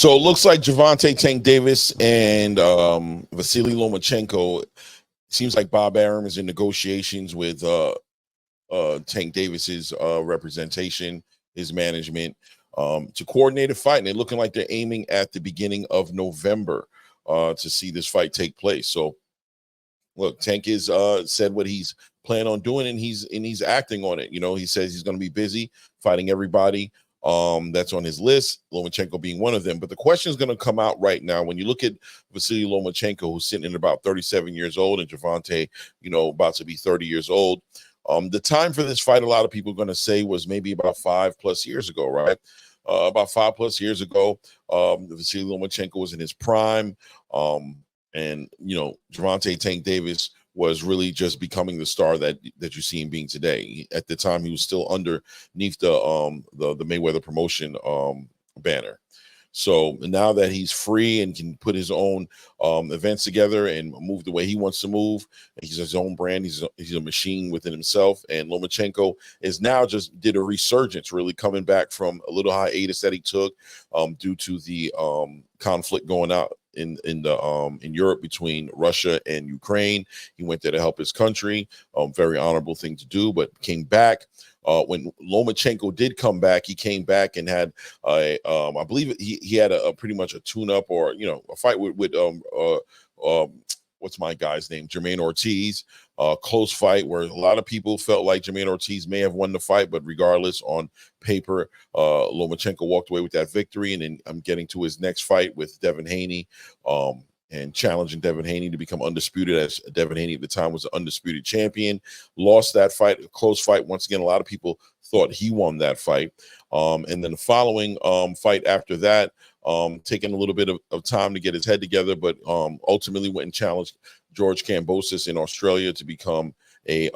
So it looks like Gervonta Tank Davis and Vasily Lomachenko. Seems like Bob Arum is in negotiations with Tank Davis's representation, his management, to coordinate a fight. And they're looking like they're aiming at the beginning of November to see this fight take place. So look, Tank is said what he's planning on doing, and he's acting on it. You know, he says he's going to be busy fighting everybody that's on his list, Lomachenko being one of them. But the question is going to come out right now when you look at Vasily Lomachenko, who's sitting at about 37 years old, and Gervonta, about to be 30 years old. The time for this fight, a lot of people are going to say, was maybe about 5+ years ago, right? About 5+ years ago, Vasily Lomachenko was in his prime. And Gervonta Tank Davis was really just becoming the star that you see him being today. At the time, he was still underneath the Mayweather promotion banner. So now that he's free and can put his own events together and move the way he wants to move, he's his own brand. He's a machine within himself. And Lomachenko is now just did a resurgence, really coming back from a little hiatus that he took due to the conflict going out in Europe between Russia and Ukraine. He went there to help his country. Very honorable thing to do, but came back. When Lomachenko did come back, he came back and had I believe he had a pretty much a tune-up or a fight with what's my guy's name, Jermaine Ortiz. Close fight where a lot of people felt like Jermaine Ortiz may have won the fight, but regardless, on paper, Lomachenko walked away with that victory. And then I'm getting to his next fight with Devin Haney. And challenging Devin Haney to become undisputed, as Devin Haney at the time was an undisputed champion. Lost that fight, a close fight. Once again, a lot of people thought he won that fight. And then the following fight after that, taking a little bit of time to get his head together, but ultimately went and challenged George Kambosos in Australia to become a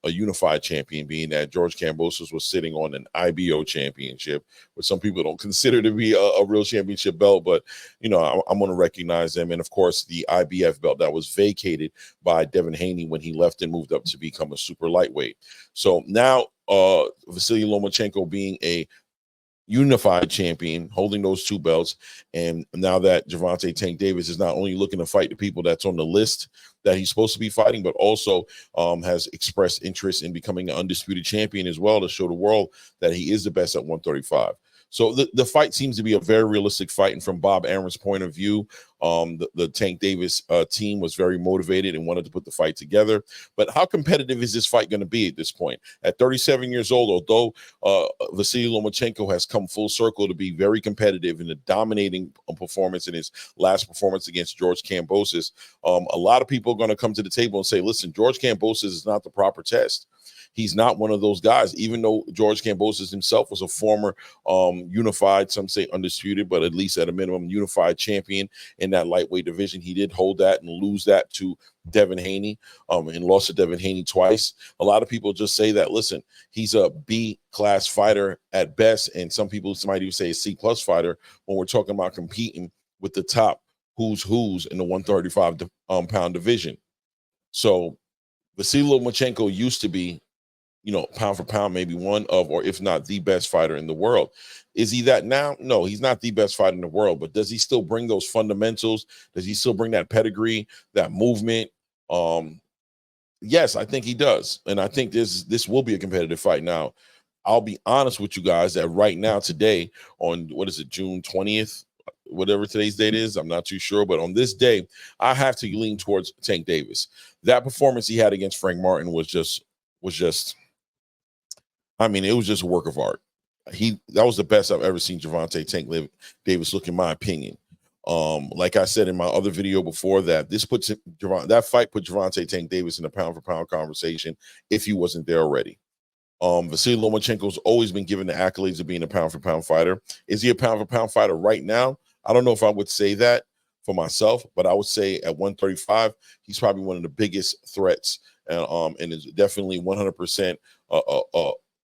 unified champion, being that George Kambosos was sitting on an IBO championship, which some people don't consider to be a real championship belt, but I'm going to recognize them. And of course, the IBF belt that was vacated by Devin Haney when he left and moved up to become a super lightweight. So now Vasily Lomachenko being a unified champion, holding those two belts, and now that Gervonta Tank Davis is not only looking to fight the people that's on the list that he's supposed to be fighting, but also has expressed interest in becoming an undisputed champion as well, to show the world that he is the best at 135. So the fight seems to be a very realistic fight, and from Bob Arum's point of view, the Tank Davis team was very motivated and wanted to put the fight together. But how competitive is this fight going to be at this point? At 37 years old, although Vasily Lomachenko has come full circle to be very competitive in a dominating performance in his last performance against George Kambosos, a lot of people are going to come to the table and say, listen, George Kambosos is not the proper test. He's not one of those guys, even though George Kambosos himself was a former unified, some say undisputed, but at least at a minimum unified champion in that lightweight division. He did hold that and lose that to Devin Haney and lost to Devin Haney twice. A lot of people just say that, listen, he's a B-class fighter at best, and some people might even say a C-plus fighter when we're talking about competing with the top who's in the 135 pound division. So Vasily Lomachenko used to be, pound for pound, maybe one of, or if not the best fighter in the world. Is he that now? No, he's not the best fighter in the world, but does he still bring those fundamentals? Does he still bring that pedigree, that movement? Yes, I think he does. And I think this will be a competitive fight. Now, I'll be honest with you guys that right now, today, on what is it, June 20th, whatever today's date is, I'm not too sure, but on this day, I have to lean towards Tank Davis. That performance he had against Frank Martin was just, I mean, it was just a work of art. That was the best I've ever seen Gervonta Tank Davis look, in my opinion. Like I said in my other video before that, that fight put Gervonta Tank Davis in a pound for pound conversation if he wasn't there already. Vasily Lomachenko's always been given the accolades of being a pound for pound fighter. Is he a pound for pound fighter right now? I don't know if I would say that for myself, but I would say at 135, he's probably one of the biggest threats, and is definitely 100%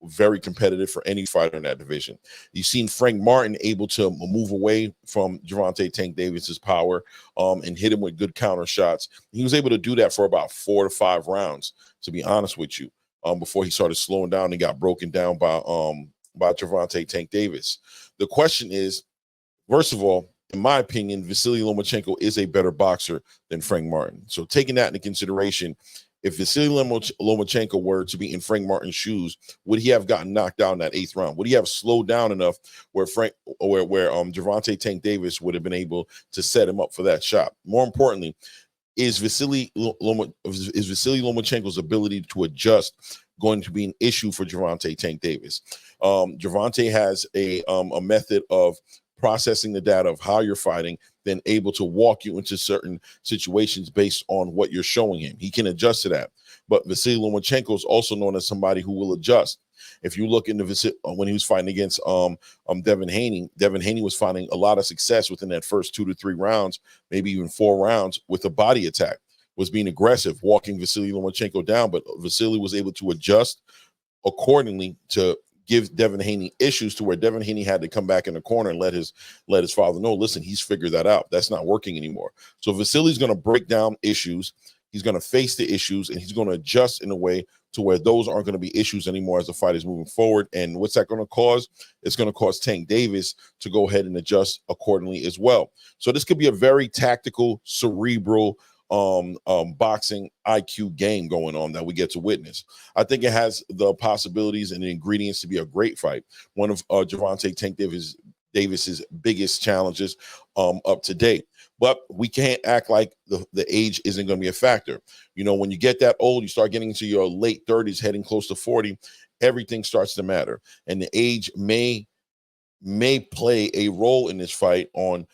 very competitive for any fighter in that division. You've seen Frank Martin able to move away from Gervonta Tank Davis's power and hit him with good counter shots. He was able to do that for about 4 to 5 rounds, to be honest with you, before he started slowing down and got broken down by Gervonta Tank Davis. The question is, first of all, in my opinion, Vasily Lomachenko is a better boxer than Frank Martin. So taking that into consideration, if Vasily Lomachenko were to be in Frank Martin's shoes, would he have gotten knocked out in that 8th round? Would he have slowed down enough where Gervonta Tank Davis would have been able to set him up for that shot? More importantly, is Vasily Lomachenko's ability to adjust going to be an issue for Gervonta Tank Davis? Gervonta has a method of processing the data of how you're fighting, then able to walk you into certain situations based on what you're showing him. He can adjust to that. But Vasily Lomachenko is also known as somebody who will adjust. If you look into when he was fighting against Devin Haney was finding a lot of success within that first 2 to 3 rounds, maybe even 4 rounds, with a body attack, was being aggressive, walking Vasily Lomachenko down. But Vasily was able to adjust accordingly to give Devin Haney issues, to where Devin Haney had to come back in the corner and let his father know, listen, he's figured that out. That's not working anymore. So Vasily's going to break down issues. He's going to face the issues, and he's going to adjust in a way to where those aren't going to be issues anymore as the fight is moving forward. And what's that going to cause? It's going to cause Tank Davis to go ahead and adjust accordingly as well. So this could be a very tactical, cerebral boxing IQ game going on that we get to witness. I think it has the possibilities and the ingredients to be a great fight. One of Gervonta Tank Davis's biggest challenges up to date. But we can't act like the age isn't going to be a factor. You know, when you get that old, you start getting into your late 30s, heading close to 40, everything starts to matter. And the age may play a role in this fight on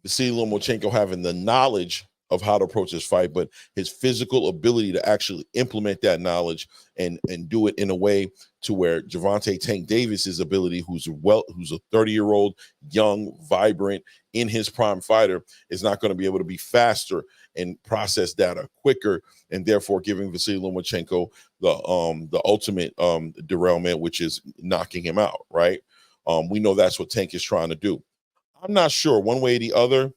Vasily Lomachenko having the knowledge of how to approach this fight, but his physical ability to actually implement that knowledge and do it in a way to where Gervonta Tank Davis's ability, who's a 30-year-old, young, vibrant, in his prime fighter, is not going to be able to be faster and process data quicker, and therefore giving Vasily Lomachenko the ultimate derailment, which is knocking him out, right? We know that's what Tank is trying to do. I'm not sure one way or the other.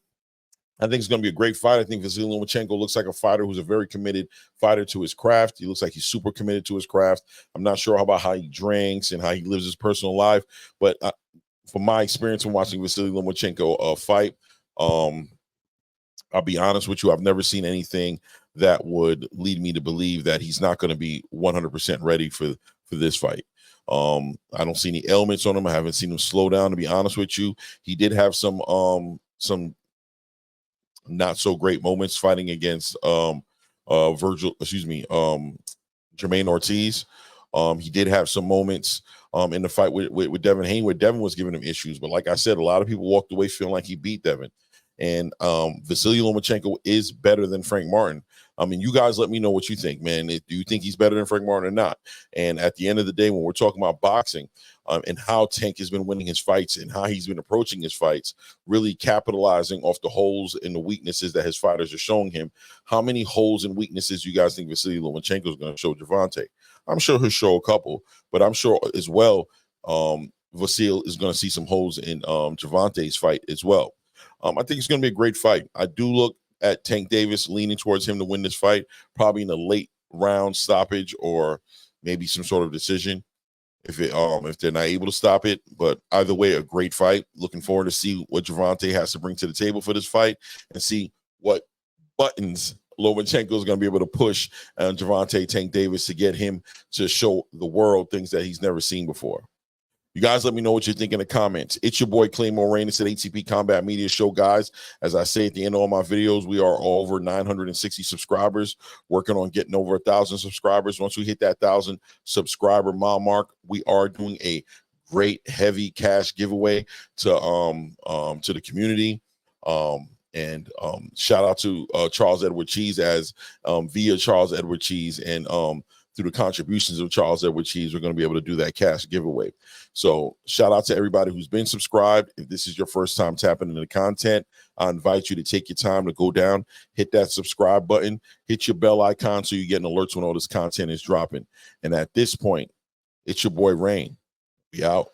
I think it's going to be a great fight. I think Vasily Lomachenko looks like a fighter who's a very committed fighter to his craft. He looks like he's super committed to his craft. I'm not sure about how he drinks and how he lives his personal life, but from my experience in watching Vasily Lomachenko fight, I'll be honest with you, I've never seen anything that would lead me to believe that he's not going to be 100% ready for this fight. I don't see any ailments on him. I haven't seen him slow down, to be honest with you. He did have some not so great moments fighting against Jermaine Ortiz. He did have some moments in the fight with Devin Haney, where Devin was giving him issues. But like I said, a lot of people walked away feeling like he beat Devin. And Vasily Lomachenko is better than Frank Martin. I mean, you guys let me know what you think, man. Do you think he's better than Frank Martin or not? And at the end of the day, when we're talking about boxing and how Tank has been winning his fights and how he's been approaching his fights, really capitalizing off the holes and the weaknesses that his fighters are showing him, how many holes and weaknesses you guys think Vasily Lomachenko is going to show Gervonta? I'm sure he'll show a couple, but I'm sure as well Vasily is going to see some holes in Gervonta's fight as well. I think it's going to be a great fight. I do look at Tank Davis leaning towards him to win this fight, probably in a late round stoppage or maybe some sort of decision if they're not able to stop it. But either way, a great fight. Looking forward to see what Gervonta has to bring to the table for this fight and see what buttons Lomachenko is going to be able to push on Gervonta Tank Davis to get him to show the world things that he's never seen before. You guys let me know what you think in the comments. It's your boy Claymore Rain. It's an ATP Combat Media Show, guys. As I say at the end of all my videos, we are over 960 subscribers, working on getting over 1,000 subscribers. Once we hit that 1,000 subscriber mile mark, we are doing a great heavy cash giveaway to the community. And shout out to Charles Edward Cheese, as via Charles Edward Cheese and through the contributions of Charles Edward Cheese, we're going to be able to do that cash giveaway. So shout out to everybody who's been subscribed. If this is your first time tapping into the content, I invite you to take your time to go down, hit that subscribe button, hit your bell icon so you get alerts when all this content is dropping. And at this point, it's your boy Rain. We out.